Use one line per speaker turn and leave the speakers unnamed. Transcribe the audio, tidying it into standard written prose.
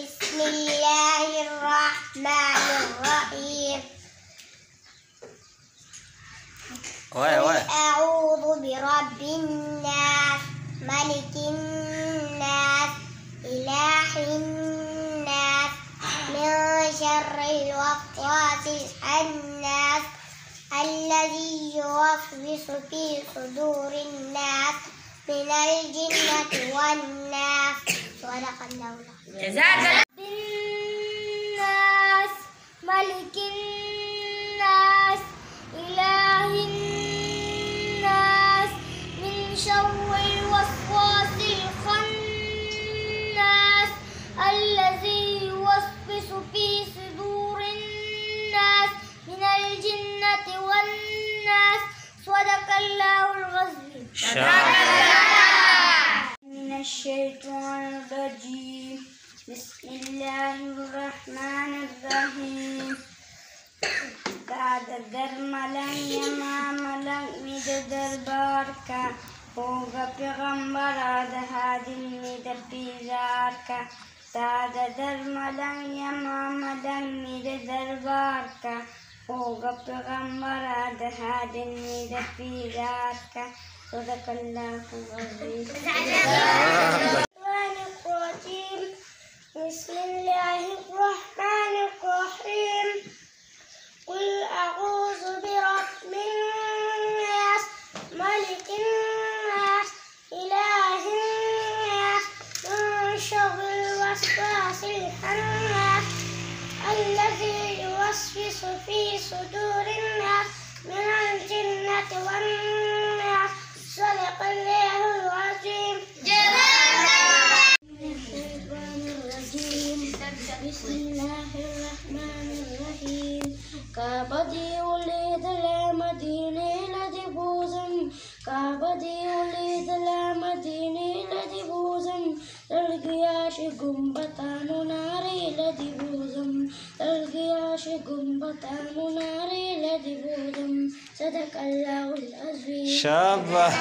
بسم الله الرحمن الرحيم. قل أعوذ برب الناس ملك الناس إله الناس من شر الوسواس الخناس الذي يوسوس في صدور الناس من الجنة والناس. صدق الله العظيم.
جزاك الله.
الناس ملك الناس إله الناس من شر الوسواس الخناس الذي يوسوس في صدور الناس من الجنة والناس. صدق الله العظيم. من الشيطان الرجيم. بسم الله الرحمن الرحيم. بعد درملن يماملن مد دربارك होगा पैगंबर आधा दिन में दरबार का दादा धर्मलंग यमामलंग मेरे दरबार का होगा पैगंबर आधा दिन में दरबार का सदकल्लाहु अज़ीम। बिस्मिल्लाहिर्रहमानिर्रहीम। कुल अऊज़ु बिरब्बिन नास मलिकिन नास इलाहिन नास मिन शर्रिल वस्वासिल खन्नास अल्लज़ी युवस्विसु फी सुदूरिन नास मिनल जिन्नति वन नास। सदक़ल्लाहुल अज़ीम। बिस्मिल्लाहिर्रहमानिर्रहीम। काबदी उलिद ला मदीने लदि भूजम काबदी उलिद ला मदीने लदि भूजम तलगियाश गुंबतानु नारे लदि भूजम तलगियाश गुंबतानु नारे लदि भूजम। सदक़ल्लाहुल अज़ीम। शाबाश।